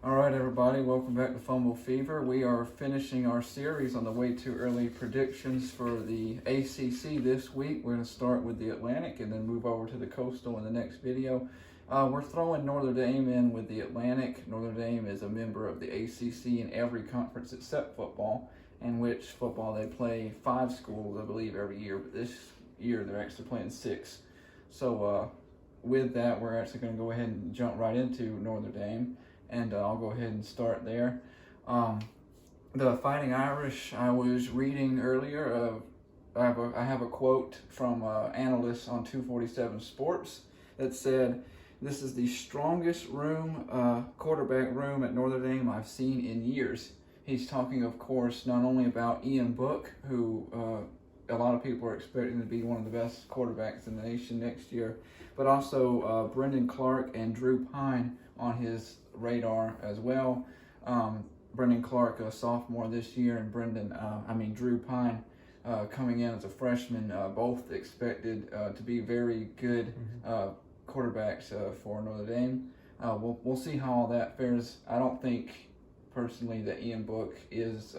All right, everybody, welcome back to Fumble Fever. We are finishing our series on the way too early predictions for the ACC this week. We're going to start with the Atlantic and then move over to the Coastal in the next video. We're throwing Notre Dame in with the Atlantic. Notre Dame is a member of the ACC in every conference except football, in which football they play 5 schools, I believe, every year. But this year they're actually playing 6. So with that, we're actually going to go ahead and jump right into Notre Dame. And I'll go ahead and start there. The Fighting Irish, I was reading earlier. I have a quote from analyst on 247 Sports that said, "This is the strongest quarterback room at Notre Dame I've seen in years." He's talking, of course, not only about Ian Book, who a lot of people are expecting to be one of the best quarterbacks in the nation next year, but also Brendan Clark and Drew Pine on his radar as well. Brendan Clark, a sophomore this year, and Drew Pine coming in as a freshman, both expected to be very good quarterbacks for Notre Dame. We'll see how all that fares. I don't think personally that Ian Book is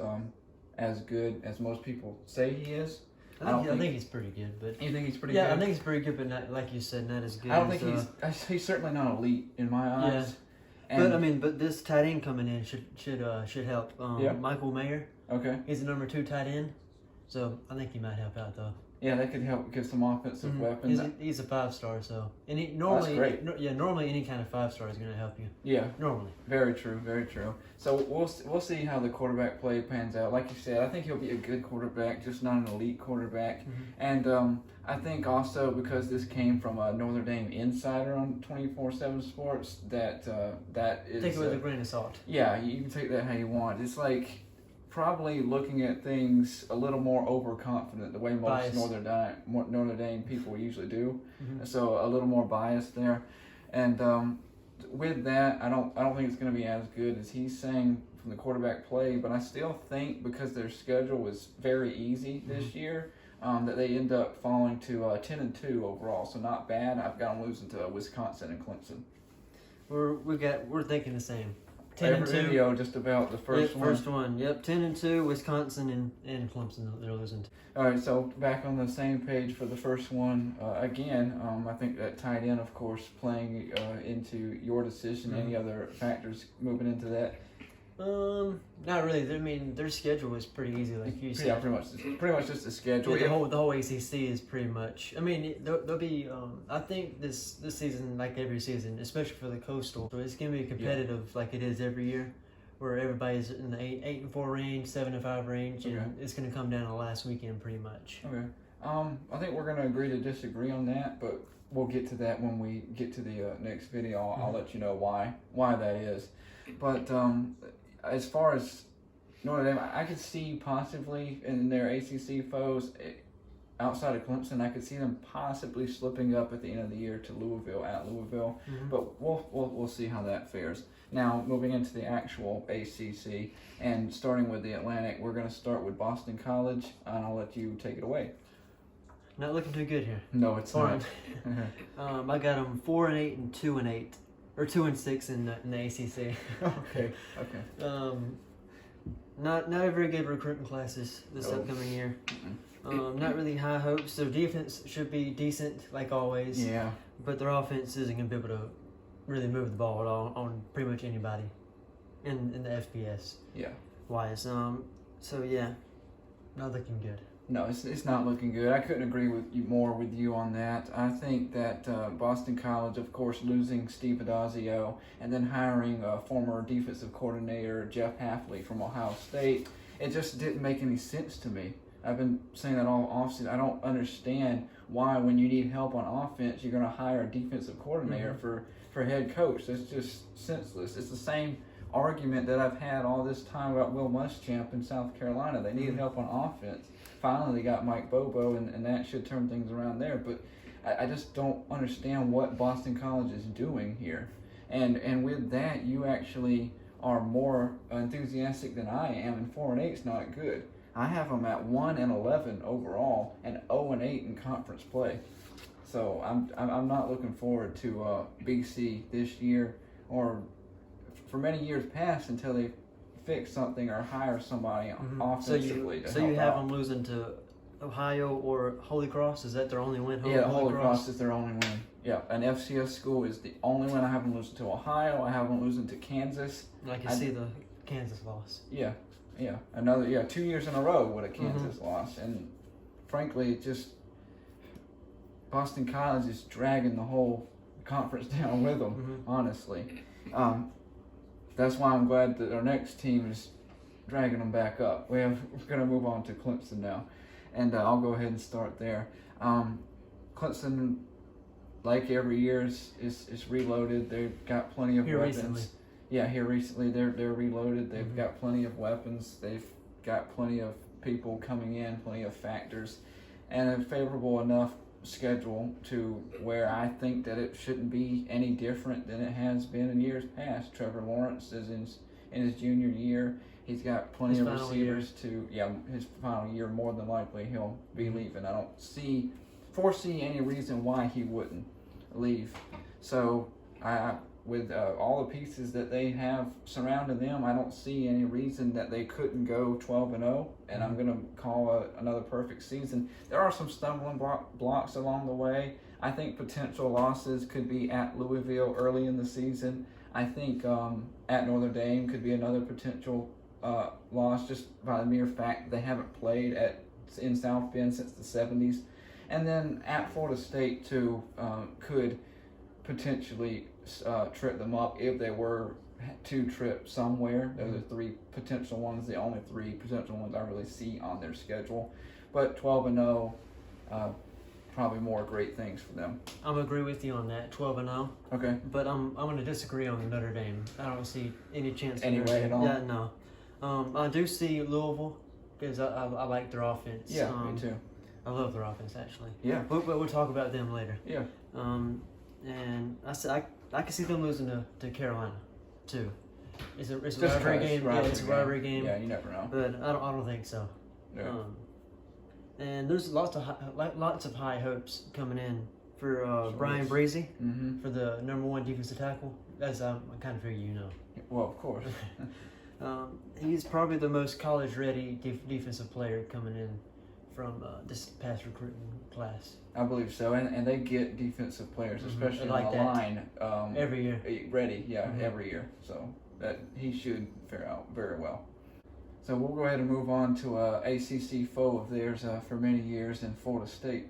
as good as most people say he is. I think he's pretty good, but you think he's pretty good? Yeah, I think he's pretty good, but not, like you said, not as good. I don't think he's certainly not elite in my eyes. Yeah. But this tight end coming in should help. Michael Mayer. Okay. He's the number 2 tight end, so I think he might help out though. Yeah, that could help get some offensive weapons. He's a 5-star, so that's great. Normally any kind of 5-star is going to help you. Yeah, normally. Very true, very true. So we'll see how the quarterback play pans out. Like you said, I think he'll be a good quarterback, just not an elite quarterback. And I think also because this came from a Notre Dame insider on 24/7 Sports, that is take it with a grain of salt. Yeah, you can take that how you want. It's like probably looking at things a little more overconfident, the way most Notre Dame people usually do. So a little more biased there, and with that, I don't think it's going to be as good as he's saying from the quarterback play. But I still think because their schedule was very easy this year, that they end up falling to 10-2 overall. So not bad. I've got them losing to Wisconsin and Clemson. We're thinking the same. 10-2. Every video just about the first one. First one, yep. 10-2, Wisconsin and Clemson they're losing. All right, so back on the same page for the first one. Again, I think that tight end, of course, playing into your decision. Any other factors moving into that? Not really. I mean, their schedule is pretty easy, like you said. Yeah, pretty much just the schedule. Yeah, the whole ACC is pretty much. I mean, there'll be. I think this season, like every season, especially for the Coastal, so it's gonna be competitive like it is every year, where everybody's in the 8-4 range, 7-5 range, and it's gonna come down to the last weekend pretty much. Okay. I think we're gonna agree to disagree on that, but we'll get to that when we get to the next video. I'll let you know why that is, but as far as Notre Dame, I could see possibly in their ACC foes outside of Clemson, I could see them possibly slipping up at the end of the year to Louisville. But we'll see how that fares. Now, moving into the actual ACC and starting with the Atlantic, we're going to start with Boston College, and I'll let you take it away. Not looking too good here. No, it's not. I got them 4-8 and 2-8. Or 2-6 in the ACC. Okay. Not a very good recruiting classes this upcoming year. Not really high hopes. Their defense should be decent, like always. Yeah. But their offense isn't going to be able to really move the ball at all on pretty much anybody in the FBS. Yeah. Wise. So yeah, not looking good. No, it's not looking good. I couldn't agree more with you on that. I think that Boston College, of course, losing Steve Adazio and then hiring former defensive coordinator Jeff Hafley from Ohio State, it just didn't make any sense to me. I've been saying that all offseason. I don't understand why, when you need help on offense, you're going to hire a defensive coordinator for head coach. That's just senseless. It's the same argument that I've had all this time about Will Muschamp in South Carolina. They needed help on offense. Finally, they got Mike Bobo, and that should turn things around there. But I just don't understand what Boston College is doing here. And with that, you actually are more enthusiastic than I am, and 4-8 is not good. I have them at 1-11 overall and 0-8 in conference play. So I'm not looking forward to BC this year or for many years past until they fix something or hire somebody offensively to So help you have out. them losing to Ohio or Holy Cross? Is that their only win? Yeah, Holy Cross is their only win. Yeah, an FCS school is the only one. I have them losing to Ohio. I have them losing to Kansas. I can see the Kansas loss. Yeah. 2 years in a row with a Kansas loss, and frankly, just Boston College is dragging the whole conference down with them. Honestly, that's why I'm glad that our next team is dragging them back up. We're going to move on to Clemson now, and I'll go ahead and start there. Clemson, like every year, is reloaded. They've got plenty of weapons. Recently. Yeah, here recently they're reloaded. They've got plenty of weapons. They've got plenty of people coming in, plenty of factors, and a favorable enough schedule to where I think that it shouldn't be any different than it has been in years past. Trevor Lawrence is in his junior year. He's got plenty of receivers his final year. More than likely he'll be leaving. I don't foresee any reason why he wouldn't leave. So with all the pieces that they have surrounding them, I don't see any reason that they couldn't go 12-0, and I'm going to call another perfect season. There are some stumbling blocks along the way. I think potential losses could be at Louisville early in the season. I think at Notre Dame could be another potential loss just by the mere fact they haven't played in South Bend since the 70s. And then at Florida State, too, could potentially trip them up if they were to trip somewhere. Those are three potential ones, the only three potential ones I really see on their schedule. But 12-0, probably more great things for them. I'm agree with you on that, 12-0. Okay. But I'm going to disagree on Notre Dame. I don't see any chance. Anyway at all? Yeah, no. I do see Louisville because I like their offense. Yeah, me too. I love their offense, actually. Yeah. But we'll talk about them later. Yeah. And I can see them losing to Carolina, too. It's a Just rivalry game. It's a rivalry game. Yeah, you never know. But I don't think so. Yeah. And there's lots of high hopes coming in for Brian Breezy for the #1 defensive tackle. As I kind of figure you know. Well, of course. He's probably the most college-ready defensive player coming in from this past recruiting class. I believe so, and they get defensive players, especially like on the line, every year. Ready, every year. So that he should fare out very well. So we'll go ahead and move on to a ACC foe of theirs for many years in Florida State.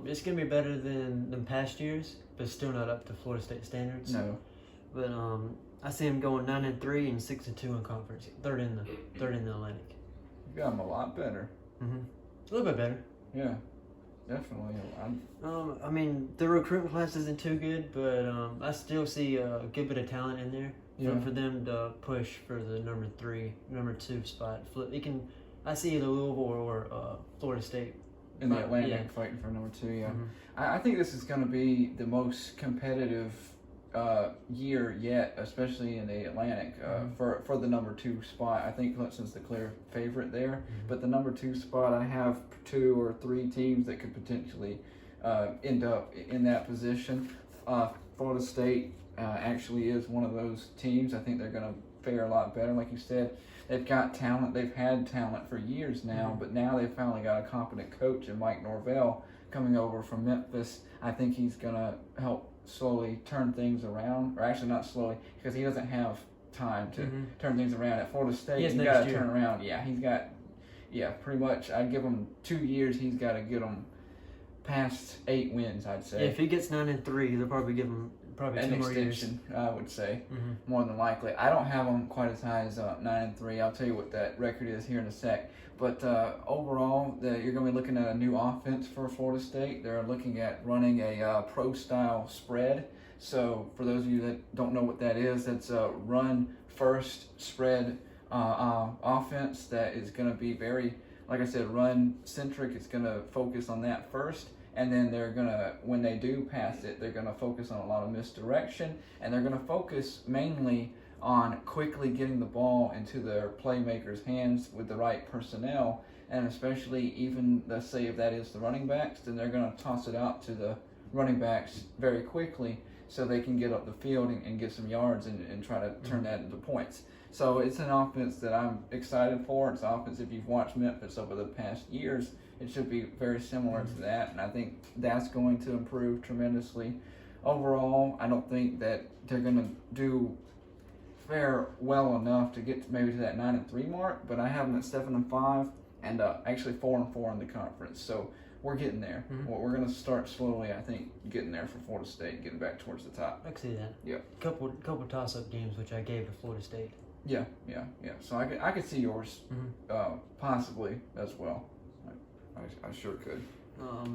It's gonna be better than past years, but still not up to Florida State standards. No. But I see them going 9-3 and 6-2 in conference, third in the Atlantic. You got them a lot better. A little bit better. Yeah, definitely. I mean, the recruitment class isn't too good, but I still see a good bit of talent in there for them to push for the #2 spot. I see either Louisville or Florida State in the Atlantic fighting for #2. Yeah, I think this is going to be the most competitive year yet, especially in the Atlantic for the #2 spot. I think Clemson's the clear favorite there, but the #2 spot, I have 2 or 3 teams that could potentially end up in that position. Florida State actually is one of those teams. I think they're going to fare a lot better. Like you said, they've got talent. They've had talent for years now, but now they've finally got a competent coach in Mike Norvell coming over from Memphis. I think he's going to help slowly turn things around, or actually not slowly, because he doesn't have time to turn things around. At Florida State, he's got to turn around. Yeah, he's got, pretty much. I'd give him 2 years. He's got to get them past 8 wins, I'd say. Yeah, if he gets 9-3, they'll probably give him an 2 more years. extension, I would say, more than likely. I don't have them quite as high as 9-3. I'll tell you what that record is here in a sec. But overall, you're going to be looking at a new offense for Florida State. They're looking at running a pro-style spread. So for those of you that don't know what that is, that's a run-first spread offense that is going to be very, like I said, run-centric. It's going to focus on that first. And then they're going to, when they do pass it, they're going to focus on a lot of misdirection. And they're going to focus mainly on quickly getting the ball into their playmakers' hands with the right personnel. And especially even, let's say if that is the running backs, then they're going to toss it out to the running backs very quickly so they can get up the field and get some yards and try to turn that into points. So it's an offense that I'm excited for. It's an offense, if you've watched Memphis over the past years, it should be very similar to that, and I think that's going to improve tremendously. Overall, I don't think that they're going to do fare well enough to get maybe to that 9-3 mark, but I have them at 7-5 and actually 4-4 in the conference. So we're getting there. We're going to start slowly, I think, getting there for Florida State, getting back towards the top. I can see that. Yeah. Couple toss-up games, which I gave to Florida State. Yeah. So I could see yours possibly as well. I sure could.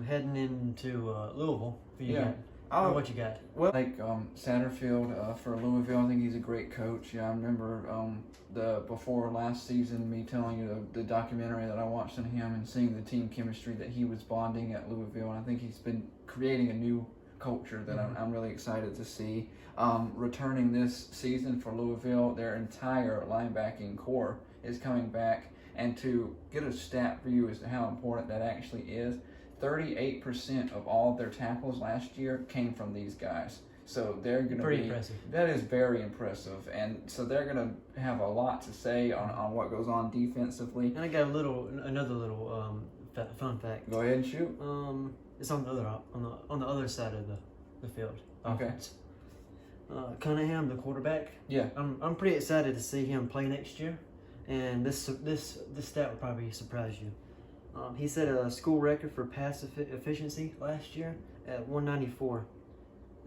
Heading into Louisville. What you got? Well, like Satterfield for Louisville, I think he's a great coach. Yeah, I remember before last season, me telling you the documentary that I watched on him and seeing the team chemistry that he was bonding at Louisville, and I think he's been creating a new culture that I'm really excited to see. Returning this season for Louisville, their entire linebacking core is coming back, and to get a stat for you as to how important that actually is, 38% of all of their tackles last year came from these guys. So they're going to be impressive. That is very impressive, and so they're going to have a lot to say on what goes on defensively. And I got another little fun fact. Go ahead and shoot. It's on the other side of the field. Okay. Offense. Cunningham, the quarterback. Yeah. I'm pretty excited to see him play next year, and this stat would probably surprise you. He set a school record for pass efficiency last year at 194,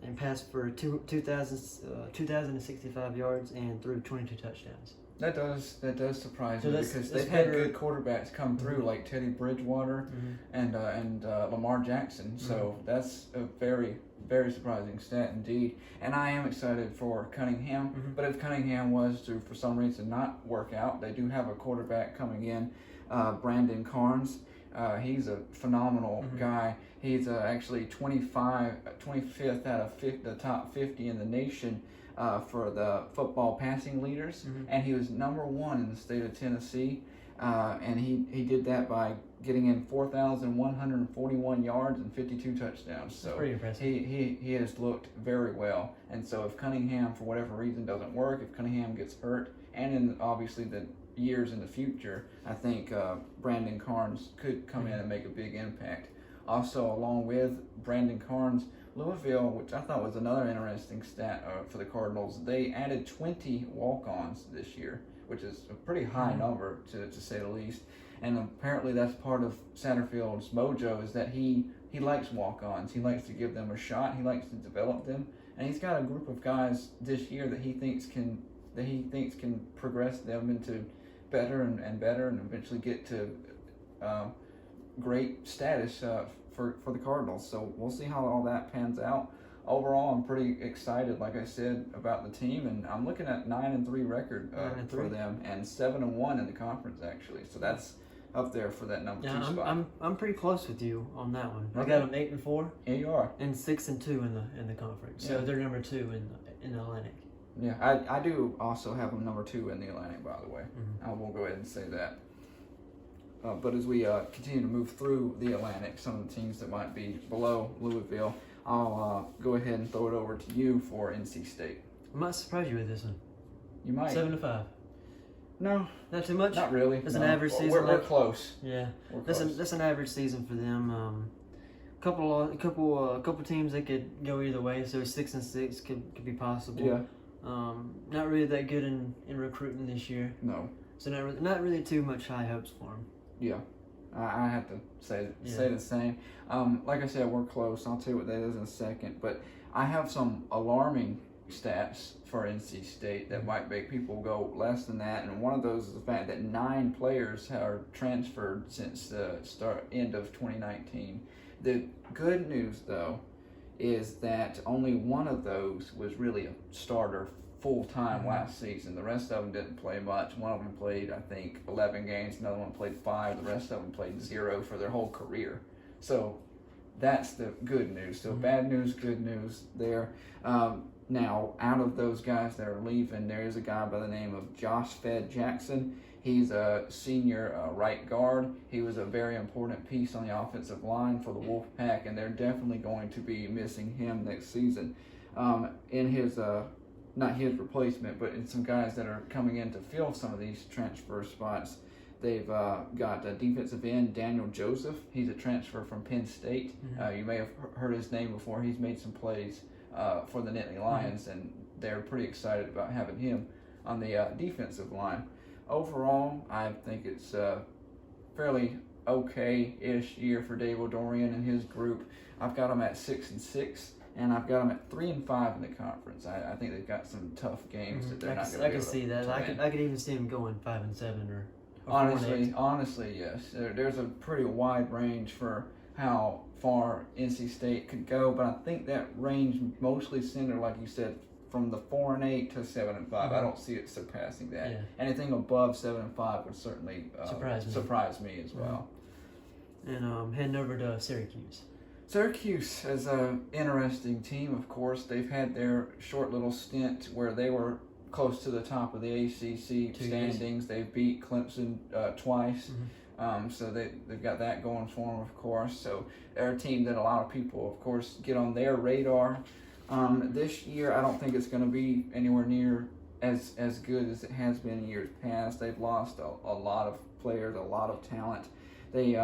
and passed for 2,065 yards and threw 22 touchdowns. That does surprise me because they've better. had good quarterbacks come through like Teddy Bridgewater and Lamar Jackson. So that's a very, very surprising stat indeed. And I am excited for Cunningham. But if Cunningham was to, for some reason, not work out, they do have a quarterback coming in, Brandon Carnes. He's a phenomenal guy. He's actually 25th out of the top 50 in the nation for the football passing leaders, and he was number 1 in the state of Tennessee, and he did that by getting in 4,141 yards and 52 touchdowns. So pretty impressive. He has looked very well, and so if Cunningham for whatever reason doesn't work, if Cunningham gets hurt, and in obviously the years in the future, I think Brandon Carnes could come in and make a big impact. Also, along with Brandon Carnes, Louisville, which I thought was another interesting stat for the Cardinals, they added 20 walk-ons this year, which is a pretty high number to say the least. And apparently that's part of Satterfield's mojo, is that he likes walk-ons. He likes to give them a shot. He likes to develop them. And he's got a group of guys this year that he thinks can progress them into better and better, and eventually get to great status for the Cardinals. So we'll see how all that pans out. Overall, I'm pretty excited, like I said, about the team, and I'm looking at 9-3 record for them, and 7-1 in the conference actually. So that's up there for that number 2 spot. I'm pretty close with you on that one. Okay. I got them 8-4. Yeah, you are. And 6-2 in the conference. So they're number 2 in the Atlantic. Yeah, I do also have them number 2 in the Atlantic, by the way. I will go ahead and say that. But as we continue to move through the Atlantic, some of the teams that might be below Louisville, I'll go ahead and throw it over to you for NC State. I might surprise you with this one. You might. 7-5. No, not too much. Not really. That's an average season. We're close. Yeah, we're close. That's an average season for them. Couple teams that could go either way. So 6-6 could be possible. Yeah. Not really that good in recruiting this year. No. So not really too much high hopes for them. Yeah, I have to say the same. Like I said, we're close. I'll tell you what that is in a second. But I have some alarming stats for NC State that might make people go less than that. And one of those is the fact that 9 players are transferred since the end of 2019. The good news, though, is that only one of those was really a starter full-time last season. The rest of them didn't play much. One of them played, I think, 11 games. Another one played 5. The rest of them played 0 for their whole career. So that's the good news. So bad news, good news there. Now, out of those guys that are leaving, there is a guy by the name of Josh Fed Jackson. He's a senior right guard. He was a very important piece on the offensive line for the Wolfpack, and they're definitely going to be missing him next season. in his not his replacement, but in some guys that are coming in to fill some of these transfer spots. They've got a defensive end, Daniel Joseph. He's a transfer from Penn State. You may have heard his name before. He's made some plays for the Nittany Lions, and they're pretty excited about having him on the defensive line. Overall, I think it's a fairly okay-ish year for Dave O'Dorian and his group. I've got them at 6-6. And I've got them at 3-5 in the conference. I think they've got some tough games that they're not going to be able to. I can see that. I could even see them going 5-7 or honestly, yes. There's a pretty wide range for how far NC State could go, but I think that range mostly centered, like you said, from the 4-8 to 7-5. I don't see it surpassing that. Yeah. Anything above 7-5 would certainly surprise me as well. And heading over to Syracuse. Syracuse is an interesting team, of course. They've had their short little stint where they were close to the top of the ACC standings. They've beat Clemson twice, so they've got that going for them, of course. So they're a team that a lot of people, of course, get on their radar. This year, I don't think it's going to be anywhere near as good as it has been in years past. They've lost a lot of players, a lot of talent. They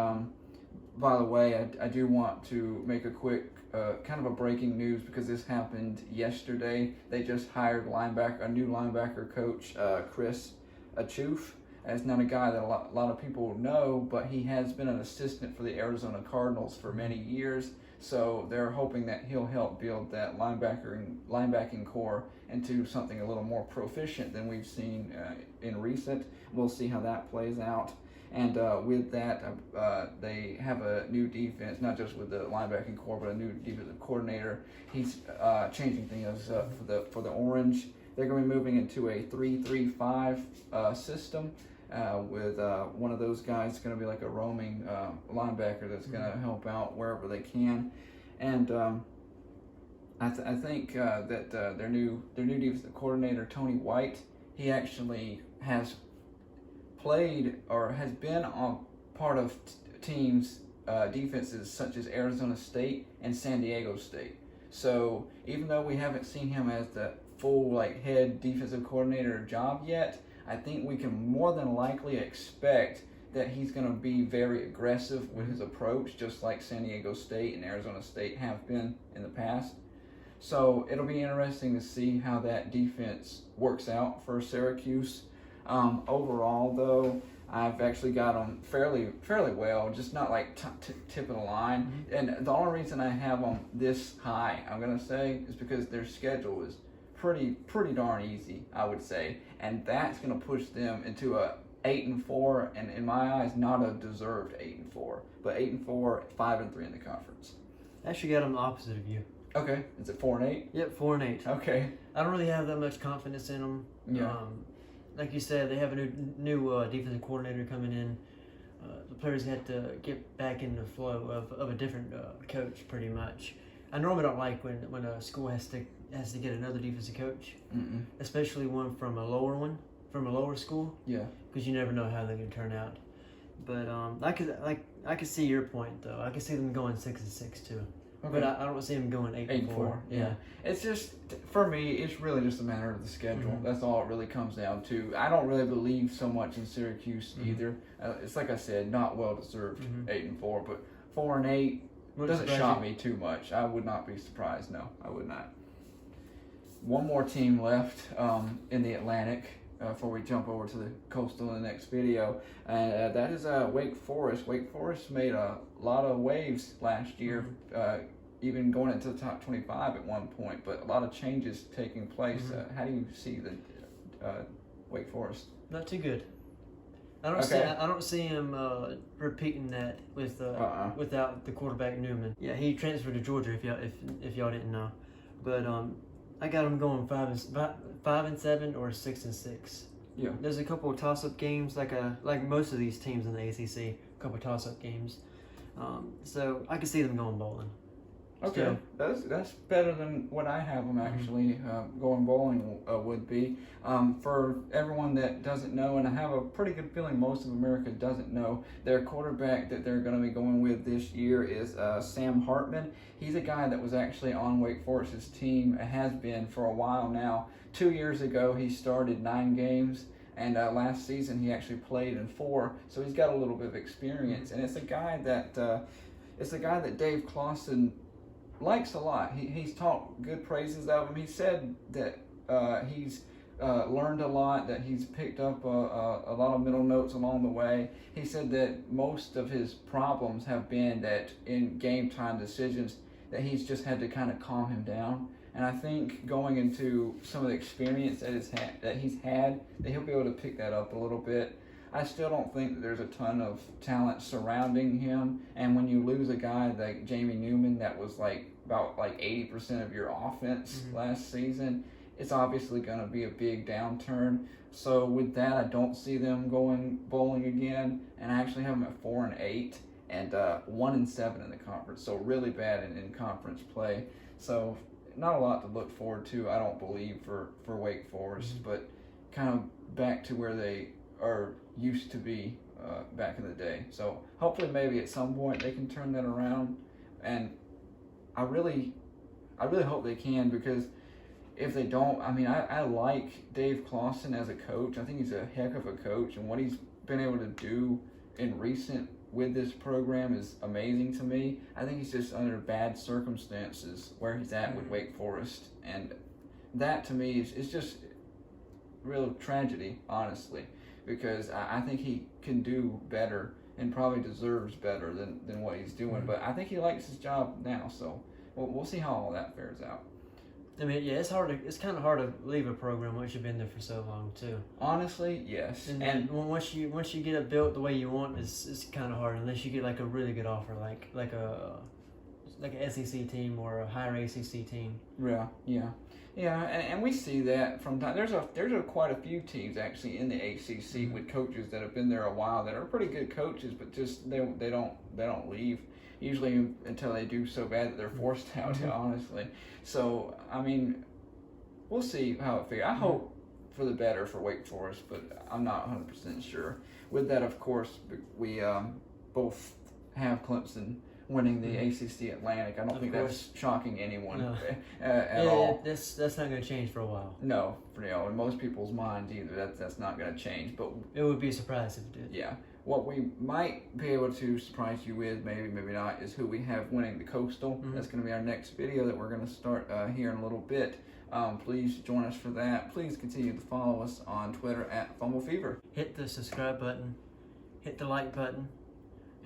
by the way, I do want to make a quick kind of a breaking news because this happened yesterday. They just hired a new linebacker coach, Chris Achoof. It's not a guy that a lot of people know, but he has been an assistant for the Arizona Cardinals for many years. So they're hoping that he'll help build that linebacking core into something a little more proficient than we've seen in recent. We'll see how that plays out. And with that, they have a new defense, not just with the linebacking core, but a new defensive coordinator. He's changing things up for the Orange. They're going to be moving into a 3-3-5 system with one of those guys going to be like a roaming linebacker that's going to help out wherever they can. And I think that their new defensive coordinator, Tony White, he actually has played or has been on part of teams' defenses such as Arizona State and San Diego State. So even though we haven't seen him as the full head defensive coordinator job yet, I think we can more than likely expect that he's going to be very aggressive with his approach, just like San Diego State and Arizona State have been in the past. So it'll be interesting to see how that defense works out for Syracuse. Overall, though, I've actually got them fairly well, just not like tip of the line. And the only reason I have them this high, I'm gonna say, is because their schedule is pretty darn easy, I would say, and that's gonna push them into a 8-4, and in my eyes, not a deserved 8-4, but 8-4, 5-3 in the conference. I actually got them the opposite of you. Okay, is it 4-8? Yep, 4-8. Okay. I don't really have that much confidence in them. Yeah. Like you said, they have a new defensive coordinator coming in. The players had to get back in the flow of a different coach, pretty much. I normally don't like when a school has to get another defensive coach, especially one from a lower school. Yeah. Because you never know how they're gonna turn out. But I could see your point though. I could see them going 6-6 too. Okay. But I don't see them going 8-4. Yeah. It's just, for me, it's really just a matter of the schedule. That's all it really comes down to. I don't really believe so much in Syracuse either. It's like I said, not well deserved 8-4, but 4-8 doesn't shock me too much. I would not be surprised. No, I would not. One more team left in the Atlantic before we jump over to the Coastal in the next video, and that is Wake Forest. Wake Forest made a lot of waves last year, even going into the top 25 at one point, but a lot of changes taking place. How do you see the Wake Forest? Not too good. I don't see him repeating that with without the quarterback Newman. Yeah, he transferred to Georgia. If y'all didn't know, but I got him going 5-7 or 6-6. Yeah, there's a couple of toss-up games like most of these teams in the ACC. A couple of toss-up games. So I can see them going bowling. Okay, Still. that's better than what I have them actually going bowling would be. For everyone that doesn't know, and I have a pretty good feeling most of America doesn't know, their quarterback that they're going to be going with this year is Sam Hartman. He's a guy that was actually on Wake Forest's team, has been for a while now. 2 years ago, he started 9 games. And last season he actually played in 4, so he's got a little bit of experience. And it's a guy that Dave Clawson likes a lot. He's talked good praises of him. He said that he's learned a lot, that he's picked up a lot of middle notes along the way. He said that most of his problems have been that in game time decisions that he's just had to kind of calm him down. And I think going into some of the experience that he's had, that he'll be able to pick that up a little bit. I still don't think that there's a ton of talent surrounding him. And when you lose a guy like Jamie Newman, that was about 80% of your offense last season, it's obviously going to be a big downturn. So with that, I don't see them going bowling again. And I actually have them at 4-8 and 1-7 in the conference. So really bad in conference play. So not a lot to look forward to, I don't believe, for Wake Forest, but kind of back to where they are used to be back in the day. So hopefully maybe at some point they can turn that around, and I really hope they can, because if they don't, I mean, I like Dave Clawson as a coach. I think he's a heck of a coach, and what he's been able to do in recent with this program is amazing to me. I think he's just under bad circumstances where he's at with Wake Forest, and that to me is just real tragedy, honestly, because I think he can do better and probably deserves better than what he's doing. But I think he likes his job now, so we'll see how all that fares out. I mean, yeah, it's kind of hard to leave a program once you've been there for so long, too. Honestly, yes. And once you get it built the way you want, it's kind of hard unless you get a really good offer, like an SEC team or a higher ACC team. Yeah, and we see that from time. There's quite a few teams actually in the ACC with coaches that have been there a while that are pretty good coaches, but just they don't leave. Usually until they do so bad that they're forced out, honestly. So, I mean, we'll see how it figures. I hope for the better for Wake Forest, but I'm not 100% sure. With that, of course, we both have Clemson winning the ACC Atlantic. I don't think that's shocking anyone at all. That's not going to change for a while. No, in most people's minds either. That's not going to change. But it would be a surprise if it did. Yeah. What we might be able to surprise you with, maybe not, is who we have winning the Coastal. That's going to be our next video that we're going to start here in a little bit. Please join us for that. Please continue to follow us on Twitter at FumbleFever. Hit the subscribe button, hit the like button,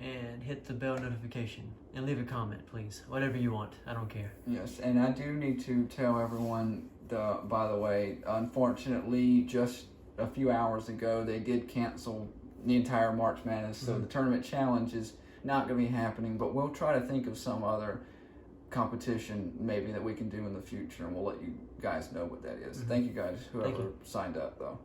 and hit the bell notification. And leave a comment, please. Whatever you want. I don't care. Yes, and I do need to tell everyone, by the way, unfortunately, just a few hours ago, they did cancel the entire March Madness, so the tournament challenge is not going to be happening, but we'll try to think of some other competition maybe that we can do in the future, and we'll let you guys know what that is. Thank you guys, whoever signed up, though.